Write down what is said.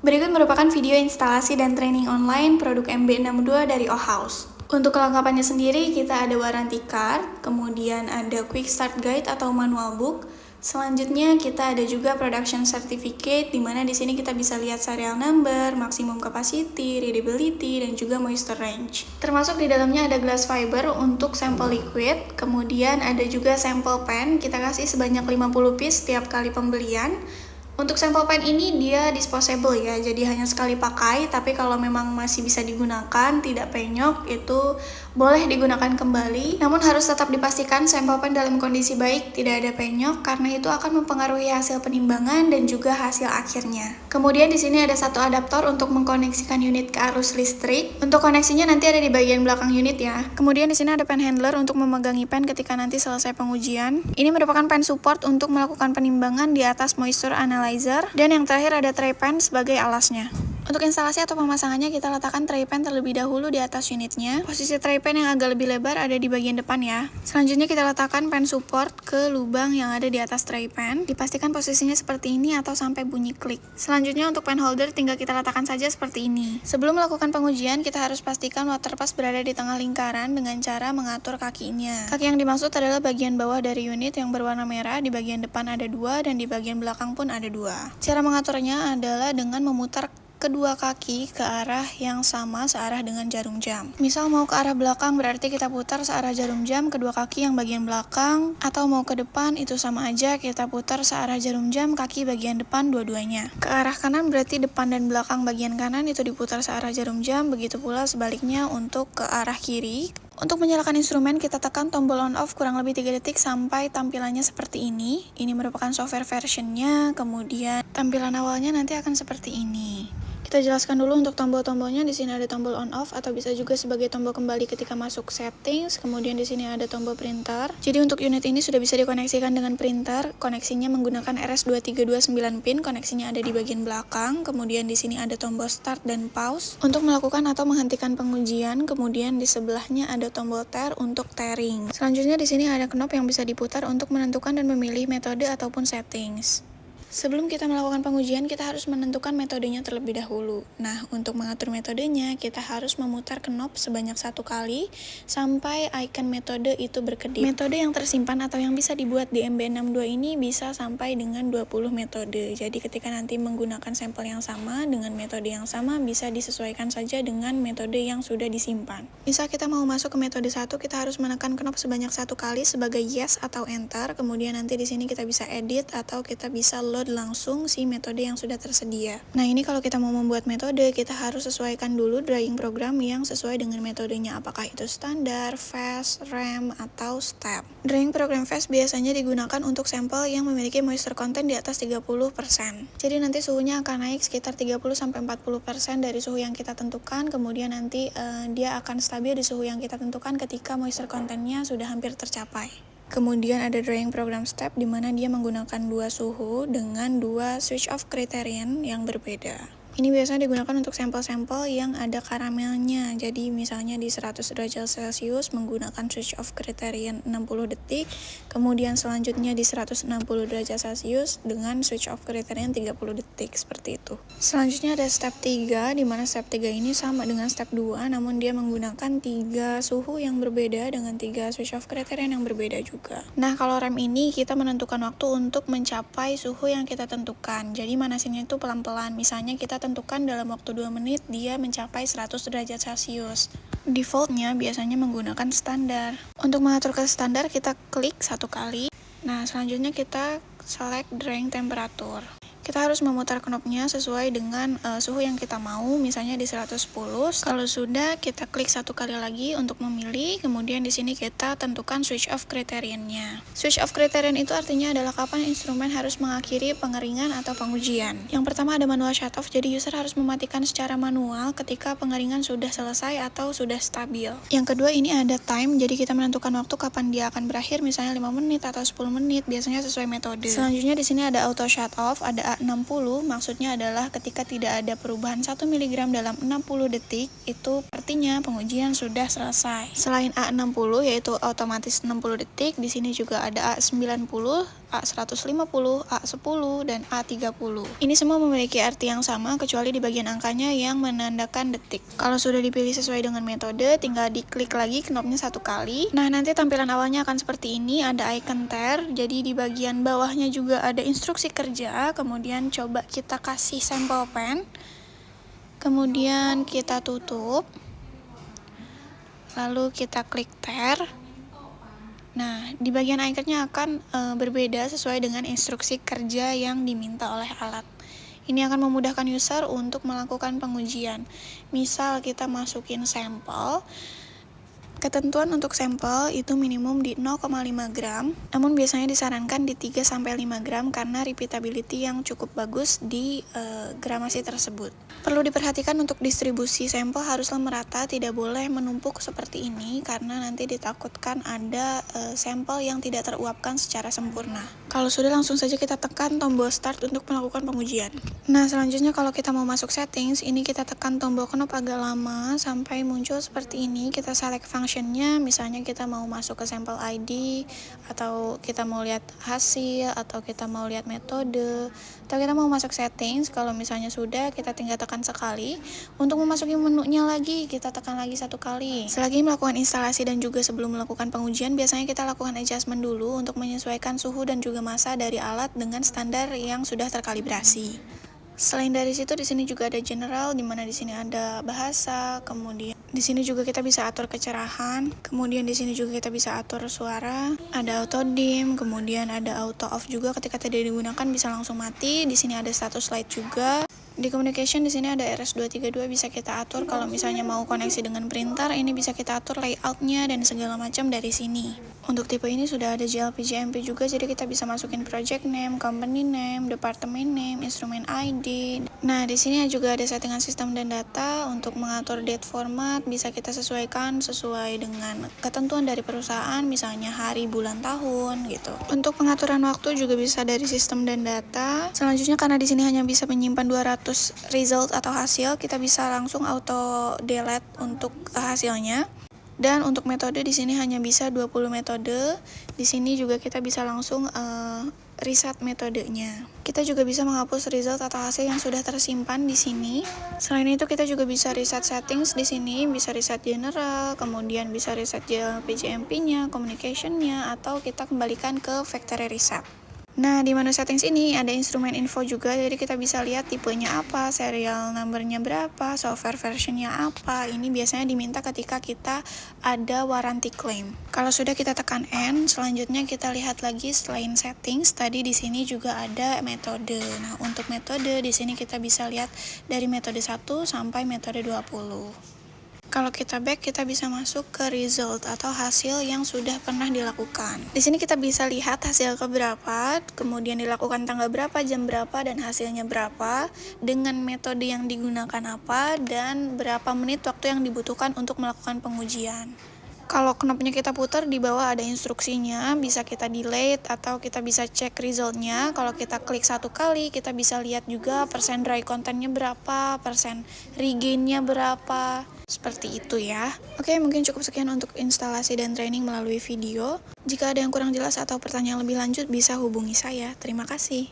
Berikut merupakan video instalasi dan training online produk MB62 dari O-House. Untuk kelengkapannya sendiri, kita ada warranty card, kemudian ada quick start guide atau manual book. Selanjutnya kita ada juga production certificate, di mana di sini kita bisa lihat serial number, maximum capacity, readability, dan juga moisture range. Termasuk di dalamnya ada glass fiber untuk sampel liquid, kemudian ada juga sampel pen, kita kasih sebanyak 50 piece setiap kali pembelian. Untuk sampel pen ini dia disposable ya, jadi hanya sekali pakai, tapi kalau memang masih bisa digunakan, tidak penyok, itu boleh digunakan kembali. Namun harus tetap dipastikan sampel pen dalam kondisi baik, tidak ada penyok, karena itu akan mempengaruhi hasil penimbangan dan juga hasil akhirnya. Kemudian di sini ada satu adaptor untuk mengkoneksikan unit ke arus listrik. Untuk koneksinya nanti ada di bagian belakang unit ya. Kemudian di sini ada pen handler untuk memegangi pen ketika nanti selesai pengujian. Ini merupakan pen support untuk melakukan penimbangan di atas moisture analyzer, dan yang terakhir ada tray pen sebagai alasnya. Untuk instalasi atau pemasangannya, kita letakkan tray pen terlebih dahulu di atas unitnya. Posisi tray pen yang agak lebih lebar ada di bagian depan ya. Selanjutnya kita letakkan pen support ke lubang yang ada di atas tray pen. Dipastikan posisinya seperti ini atau sampai bunyi klik. Selanjutnya untuk pen holder tinggal kita letakkan saja seperti ini. Sebelum melakukan pengujian, kita harus pastikan water pass berada di tengah lingkaran dengan cara mengatur kakinya. Kaki yang dimaksud adalah bagian bawah dari unit yang berwarna merah, di bagian depan ada 2 dan di bagian belakang pun ada 2. Cara mengaturnya adalah dengan memutar kedua kaki ke arah yang sama searah dengan jarum jam. Misal mau ke arah belakang berarti kita putar searah jarum jam kedua kaki yang bagian belakang, atau mau ke depan itu sama aja, kita putar searah jarum jam kaki bagian depan dua-duanya. Ke arah kanan berarti depan dan belakang bagian kanan itu diputar searah jarum jam, begitu pula sebaliknya untuk ke arah kiri. Untuk menyalakan instrumen, kita tekan tombol on off kurang lebih 3 detik sampai tampilannya seperti ini. Ini merupakan software versionnya, kemudian tampilan awalnya nanti akan seperti ini. Kita jelaskan dulu untuk tombol-tombolnya. Di sini ada tombol on off atau bisa juga sebagai tombol kembali ketika masuk settings. Kemudian di sini ada tombol printer. Jadi untuk unit ini sudah bisa dikoneksikan dengan printer. Koneksinya menggunakan RS2329 pin. Koneksinya ada di bagian belakang. Kemudian di sini ada tombol start dan pause untuk melakukan atau menghentikan pengujian. Kemudian di sebelahnya ada tombol tear untuk tearing. Selanjutnya di sini ada knob yang bisa diputar untuk menentukan dan memilih metode ataupun settings. Sebelum kita melakukan pengujian, kita harus menentukan metodenya terlebih dahulu. Nah, untuk mengatur metodenya, kita harus memutar knob sebanyak 1 kali sampai icon metode itu berkedip. Metode yang tersimpan atau yang bisa dibuat di MB62 ini bisa sampai dengan 20 metode. Jadi ketika nanti menggunakan sampel yang sama dengan metode yang sama, bisa disesuaikan saja dengan metode yang sudah disimpan. Misal kita mau masuk ke metode 1, kita harus menekan knob sebanyak 1 kali sebagai yes atau enter. Kemudian nanti di sini kita bisa edit atau kita bisa load langsung si metode yang sudah tersedia. Nah, ini kalau kita mau membuat metode, kita harus sesuaikan dulu drawing program yang sesuai dengan metodenya, apakah itu standar, fast, RAM, atau step. Drawing program fast biasanya digunakan untuk sampel yang memiliki moisture content di atas 30%. Jadi nanti suhunya akan naik sekitar 30-40% dari suhu yang kita tentukan, kemudian nanti dia akan stabil di suhu yang kita tentukan ketika moisture contentnya sudah hampir tercapai. Kemudian ada drawing program step di mana dia menggunakan 2 suhu dengan 2 switch off criterion yang berbeda. Ini biasanya digunakan untuk sampel-sampel yang ada karamelnya. Jadi misalnya di 100 derajat Celcius menggunakan switch off criterion 60 detik, kemudian selanjutnya di 160 derajat Celcius dengan switch off criterion 30 detik, seperti itu. Selanjutnya ada step 3, di mana step 3 ini sama dengan step 2, namun dia menggunakan 3 suhu yang berbeda dengan 3 switch off criterion yang berbeda juga. Nah, kalau rem ini kita menentukan waktu untuk mencapai suhu yang kita tentukan. Jadi manasinnya itu pelan-pelan. Misalnya kita tentukan dalam waktu 2 menit dia mencapai 100 derajat Celcius. Defaultnya biasanya menggunakan standar. Untuk mengatur ke standar kita klik 1 kali. Nah, selanjutnya kita select drawing temperature. Kita harus memutar knobnya sesuai dengan suhu yang kita mau, misalnya di 110. Kalau sudah, kita klik 1 kali lagi untuk memilih, kemudian di sini kita tentukan switch off kriterionnya. Switch off criterion itu artinya adalah kapan instrumen harus mengakhiri pengeringan atau pengujian. Yang pertama ada manual shut off, jadi user harus mematikan secara manual ketika pengeringan sudah selesai atau sudah stabil. Yang kedua ini ada time, jadi kita menentukan waktu kapan dia akan berakhir, misalnya 5 menit atau 10 menit, biasanya sesuai metode. Selanjutnya di sini ada auto shut off, ada A60, maksudnya adalah ketika tidak ada perubahan 1 mg dalam 60 detik, itu artinya pengujian sudah selesai. Selain A60 yaitu otomatis 60 detik, di sini juga ada A90 A150, A10, dan A30. Ini semua memiliki arti yang sama kecuali di bagian angkanya yang menandakan detik. Kalau sudah dipilih sesuai dengan metode, tinggal diklik lagi knopnya 1 kali. Nah, nanti tampilan awalnya akan seperti ini, ada icon tar, jadi di bagian bawahnya juga ada instruksi kerja, kemudian coba kita kasih sampel pen, kemudian kita tutup, lalu kita klik tar. Nah, di bagian iconnya akan berbeda sesuai dengan instruksi kerja yang diminta oleh alat. Ini akan memudahkan user untuk melakukan pengujian. Misal kita masukin sampel, ketentuan untuk sampel itu minimum di 0,5 gram, namun biasanya disarankan di 3-5 gram karena repeatability yang cukup bagus di gramasi tersebut. Perlu diperhatikan untuk distribusi sampel haruslah merata, tidak boleh menumpuk seperti ini karena nanti ditakutkan ada sampel yang tidak teruapkan secara sempurna. Kalau sudah, langsung saja kita tekan tombol start untuk melakukan pengujian. Nah, selanjutnya kalau kita mau masuk settings, ini kita tekan tombol knop agak lama sampai muncul seperti ini. Kita select functionnya, misalnya kita mau masuk ke sampel ID, atau kita mau lihat hasil, atau kita mau lihat metode, atau kita mau masuk settings. Kalau misalnya sudah, kita tinggal tekan sekali. Untuk memasuki menunya lagi, kita tekan lagi 1 kali. Selagi melakukan instalasi dan juga sebelum melakukan pengujian, biasanya kita lakukan adjustment dulu untuk menyesuaikan suhu dan juga massa dari alat dengan standar yang sudah terkalibrasi. Selain dari situ, di sini juga ada general, di mana di sini ada bahasa, kemudian di sini juga kita bisa atur kecerahan, kemudian di sini juga kita bisa atur suara, ada auto dim, kemudian ada auto off juga ketika tidak digunakan bisa langsung mati. Di sini ada status light juga. Di communication di sini ada RS232 bisa kita atur. Kalau misalnya mau koneksi dengan printer, ini bisa kita atur layoutnya dan segala macam dari sini. Untuk tipe ini sudah ada JLP-JMP juga, jadi kita bisa masukin project name, company name, department name, instrumen ID. Nah, di sini juga ada settingan sistem dan data. Untuk mengatur date format bisa kita sesuaikan sesuai dengan ketentuan dari perusahaan, misalnya hari, bulan, tahun gitu. Untuk pengaturan waktu juga bisa dari sistem dan data. Selanjutnya, karena di sini hanya bisa menyimpan 200 result atau hasil, kita bisa langsung auto delete untuk hasilnya. Dan untuk metode di sini hanya bisa 20 metode. Di sini juga kita bisa langsung reset metodenya. Kita juga bisa menghapus result atau hasil yang sudah tersimpan di sini. Selain itu kita juga bisa reset settings di sini, bisa reset general, kemudian bisa reset PGMP-nya, communication-nya, atau kita kembalikan ke factory reset. Nah, di menu settings ini ada instrumen info juga, jadi kita bisa lihat tipenya apa, serial numbernya berapa, software versionnya apa. Ini biasanya diminta ketika kita ada warranty claim. Kalau sudah, kita tekan N. Selanjutnya kita lihat lagi selain settings, tadi di sini juga ada metode. Nah, untuk metode di sini kita bisa lihat dari metode 1 sampai metode 20. Kalau kita back, kita bisa masuk ke result atau hasil yang sudah pernah dilakukan. Di sini kita bisa lihat hasil keberapa, kemudian dilakukan tanggal berapa, jam berapa, dan hasilnya berapa, dengan metode yang digunakan apa, dan berapa menit waktu yang dibutuhkan untuk melakukan pengujian. Kalau knopnya kita putar, di bawah ada instruksinya, bisa kita delete atau kita bisa cek resultnya. Kalau kita klik 1 kali, kita bisa lihat juga persen dry contentnya berapa, persen regainnya berapa, seperti itu ya. Oke, mungkin cukup sekian untuk instalasi dan training melalui video. Jika ada yang kurang jelas atau pertanyaan lebih lanjut, bisa hubungi saya. Terima kasih.